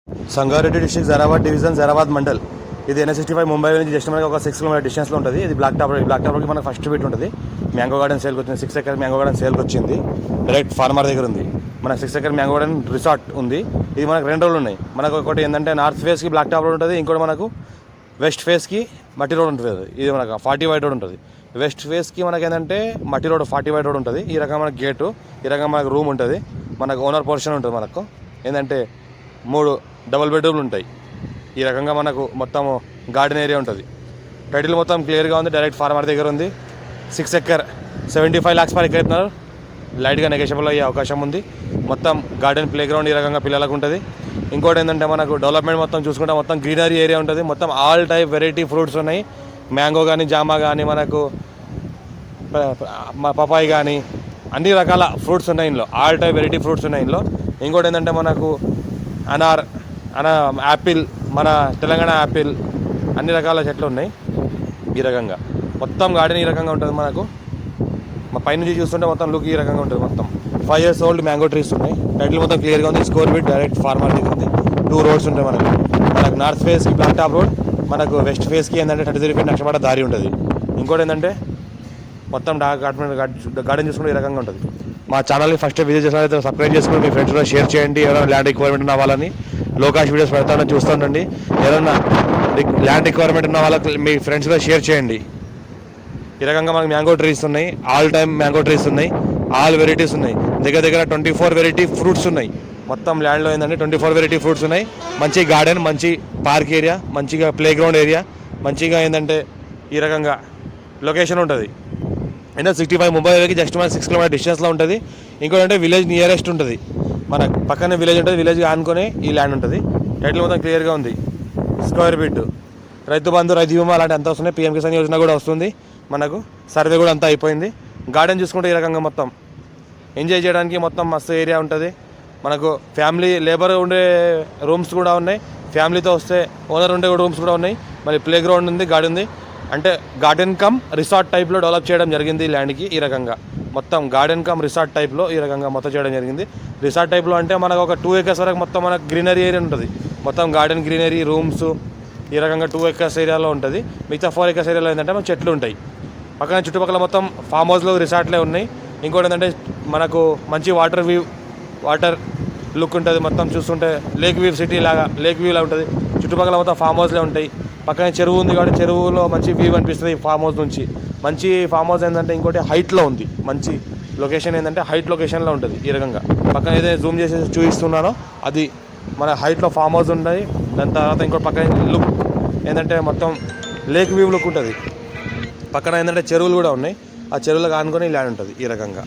Sangareddy district Zaheerabad division Zaheerabad mandal. ఇది NH65 Mumbai నుంచి just మనకి ఒక 6 కిలోమీటర్ డిస్టెన్స్లో ఉంటుంది. ఇది బ్లాక్ టాప్కి మనకు ఫస్ట్ బీట్ ఉంటుంది. మ్యాంగో గార్డెన్ సేల్కి వచ్చింది. 6 ఎకర్ మ్యాంగో గార్డెన్ సేల్కి వచ్చింది. డైరెక్ట్ ఫార్మర్ దగ్గర ఉంది. మనకు 6 ఎకర్ మ్యాంగో గార్డెన్ రిసార్ట్ ఉంది. ఇది మనకు 2 రోడ్లు ఉన్నాయి. మనకు ఒకటి ఏంటంటే నార్త్ ఫేస్కి బ్లాక్ టాప్ రోడ్ ఉంటుంది. ఇంకోటి మనకు వెస్ట్ ఫేస్కి మట్టి రోడ్ ఉంటుంది. ఇది మనకు 40 వైట్ రోడ్ ఉంటుంది. వెస్ట్ ఫేస్కి మనకి ఏంటంటే మట్టి రోడ్ 40 వైట్ రోడ్ ఉంటుంది. ఈ రకంగా మనకు గేటు, ఈ రకంగా మనకు రూమ్ ఉంటుంది. మనకు ఓనర్ పోర్షన్ ఉంటుంది. మనకు ఏంటంటే 3 డబుల్ బెడ్రూమ్లు ఉంటాయి. ఈ రకంగా మనకు మొత్తం గార్డెన్ ఏరియా ఉంటుంది. టైటిల్ మొత్తం క్లియర్గా ఉంది. డైరెక్ట్ ఫార్మర్ దగ్గర ఉంది. 6 ఎకర్ 75 lakhs పర్ ఎకర్ చెప్తున్నారు. లైట్గా నెగోషియబుల్ అయ్యే అవకాశం ఉంది. మొత్తం గార్డెన్ ప్లే గ్రౌండ్ ఈ రకంగా పిల్లలకు ఉంటుంది. ఇంకోటి ఏంటంటే మనకు డెవలప్మెంట్ మొత్తం చూసుకుంటే మొత్తం గ్రీనరీ ఏరియా ఉంటుంది. మొత్తం ఆల్ టైప్ వెరైటీ ఫ్రూట్స్ ఉన్నాయి. మ్యాంగో కానీ, జామా కానీ, మనకు పపాయి కానీ అన్ని రకాల ఫ్రూట్స్ ఉన్నాయి ఇందులో. ఆల్ టైప్ వెరైటీ ఫ్రూట్స్ ఉన్నాయి ఇందులో. ఇంకోటి ఏంటంటే మనకు యాపిల్, మన తెలంగాణ యాపిల్, అన్ని రకాల చెట్లు ఉన్నాయి. ఈ రకంగా మొత్తం గార్డెన్ ఈ రకంగా ఉంటుంది. మనకు మా పైనుంచి చూస్తుంటే మొత్తం లుక్ ఈ రకంగా ఉంటుంది. మొత్తం 5 years old మ్యాంగో ట్రీస్ ఉన్నాయి. టైటిల్ మొత్తం క్లియర్గా ఉంది. స్కోర్ బిట్ డైరెక్ట్ ఫార్మర్ దగ్గర ఉంది. 2 roads ఉంటాయి మనకు నార్త్ ఫేస్కి బ్లాక్ టాప్ రోడ్, మనకు వెస్ట్ ఫేస్కి ఏంటంటే 33 feet నక్షపడ దారి ఉంటుంది. ఇంకోటి ఏంటంటే మొత్తం గార్డెన్ చూసుకుంటే ఈ రకంగా ఉంటుంది. మా ఛానల్ని ఫస్ట్ విజిట్ చేసినట్లయితే సబ్స్క్రైబ్ చేసుకుని మీ ఫ్రెండ్స్ కూడా షేర్ చేయండి. ఎవరైనా ల్యాండ్ రిక్వైర్మెంట్ ఉన్న వాళ్ళని లోకాష్ వీడియోస్ పెడతానని చూస్తుండండి. ఎవరైనా ల్యాండ్ రిక్వైర్మెంట్ ఉన్న వాళ్ళకి మీ ఫ్రెండ్స్ కూడా షేర్ చేయండి. ఈ రకంగా మనకు మ్యాంగో ట్రీస్ ఉన్నాయి. ఆల్ టైమ్ మ్యాంగో ట్రీస్ ఉన్నాయి. ఆల్ వెరైటీస్ ఉన్నాయి. దగ్గర 24 వెరైటీ ఫ్రూట్స్ ఉన్నాయి. మొత్తం ల్యాండ్లో ఏంటంటే 24 వెరైటీ ఫ్రూట్స్ ఉన్నాయి. మంచి గార్డెన్, మంచి పార్క్ ఏరియా, మంచిగా ప్లే గ్రౌండ్ ఏరియా, మంచిగా ఏంటంటే ఈ రకంగా లొకేషన్ ఉంటుంది. NH65 ముంబైకి జస్ట్ మన 6 kilometer డిస్టెన్స్లో ఉంటుంది. ఇంకోటి అంటే విలేజ్ నియరెస్ట్ ఉంటుంది. మన పక్కనే విలేజ్ ఉంటుంది. విలేజ్ ఆనుకొని ఈ ల్యాండ్ ఉంటుంది. టైటిల్ మొత్తం క్లియర్గా ఉంది. స్క్వేర్ ఫీట్ రైతు బంధు, రైతు బీమా అలాంటి అంతా వస్తున్నాయి. PM కిసాన్ యోజన కూడా వస్తుంది. మనకు సర్వే కూడా అంతా అయిపోయింది. గార్డెన్ చూసుకుంటే ఈ రకంగా మొత్తం ఎంజాయ్ చేయడానికి మొత్తం మస్తు ఏరియా ఉంటుంది. మనకు ఫ్యామిలీ లేబర్ ఉండే రూమ్స్ కూడా ఉన్నాయి. ఫ్యామిలీతో వస్తే ఓనర్ ఉండే రూమ్స్ కూడా ఉన్నాయి. మళ్ళీ ప్లే గ్రౌండ్ ఉంది, గార్డెన్ ఉంది. అంటే గార్డెన్ కమ్ రిసార్ట్ టైప్లో డెవలప్ చేయడం జరిగింది ఈ ల్యాండ్కి. ఈ రకంగా మొత్తం గార్డెన్ కమ్ రిసార్ట్ టైప్లో ఈ రకంగా మొత్తం చేయడం జరిగింది. రిసార్ట్ టైప్లో అంటే మనకు ఒక 2 acres వరకు మొత్తం మనకు గ్రీనరీ ఏరియా ఉంటుంది. మొత్తం గార్డెన్, గ్రీనరీ, రూమ్స్ ఈ రకంగా 2 acres ఏరియాలో ఉంటుంది. మిగతా 4 acres ఏరియాలో ఏంటంటే మనకు చెట్లు ఉంటాయి. పక్కన చుట్టుపక్కల మొత్తం ఫామ్ హౌస్లో రిసార్ట్లే ఉన్నాయి. ఇంకోటి ఏంటంటే మనకు మంచి వాటర్ లుక్ ఉంటుంది. మొత్తం చూస్తుంటే లేక్ వ్యూ సిటీ లాగా లేక్ వ్యూలా ఉంటుంది. చుట్టుపక్కల మొత్తం ఫామ్ హౌస్లే ఉంటాయి. పక్కన చెరువు ఉంది కాబట్టి చెరువులో మంచి వ్యూ అనిపిస్తుంది ఫామ్ హౌస్ నుంచి. మంచి ఫామ్ హౌస్ ఏంటంటే ఇంకోటి హైట్లో ఉంది. మంచి లొకేషన్ ఏంటంటే హైట్ లొకేషన్లో ఉంటుంది. ఈ రకంగా పక్కన ఏదైతే జూమ్ చేసి చూపిస్తున్నానో అది మన హైట్లో ఫామ్ హౌస్ ఉంటుంది. దాని తర్వాత ఇంకోటి పక్కన లుక్ ఏంటంటే మొత్తం లేక్ వ్యూ లుక్ ఉంటుంది. పక్కన ఏంటంటే చెరువులు కూడా ఉన్నాయి. ఆ చెరువులకు ఆనుకొని ల్యాండ్ ఉంటుంది. ఈ రకంగా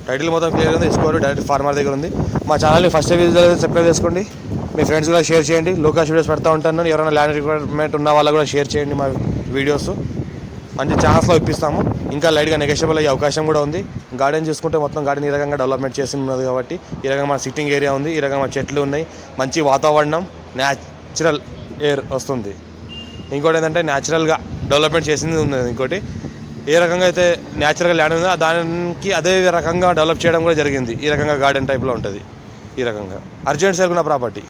టైటిల్ మొత్తం క్లియర్ ఉంది. స్కోర్ డైరెక్ట్ ఫార్మర్ దగ్గర ఉంది. మా ఛానల్ని ఫస్ట్ విజిట్ సబ్స్క్రైబ్ చేసుకోండి. మీ ఫ్రెండ్స్ కూడా షేర్ చేయండి. లోకాష్ వీడియోస్ పెడతా ఉంటాను. ఎవరైనా ల్యాండ్ రిక్వైర్మెంట్ ఉన్న వాళ్ళకు కూడా షేర్ చేయండి. మా వీడియోస్ మంచి ఛాన్స్లో ఇప్పిస్తాము. ఇంకా లైట్గా నెగోషియబుల్ అయ్యే అవకాశం కూడా ఉంది. గార్డెన్ చూసుకుంటే మొత్తం గార్డెన్ ఈ రకంగా డెవలప్మెంట్ చేసి ఉన్నది కాబట్టి ఈ రకంగా మన సిట్టింగ్ ఏరియా ఉంది. ఈ రకంగా చెట్లు ఉన్నాయి. మంచి వాతావరణం, న్యాచురల్ ఎయిర్ వస్తుంది. ఇంకోటి ఏంటంటే న్యాచురల్గా డెవలప్మెంట్ చేసింది ఉన్నది. ఇంకోటి ఏ రకంగా అయితే న్యాచురల్గా ల్యాండ్ ఉందో దానికి అదే రకంగా డెవలప్ చేయడం కూడా జరిగింది. ఈ రకంగా గార్డెన్ టైప్లో ఉంటుంది. ఈ రకంగా అర్జెంట్ సేల్ ఉన్న ప్రాపర్టీ.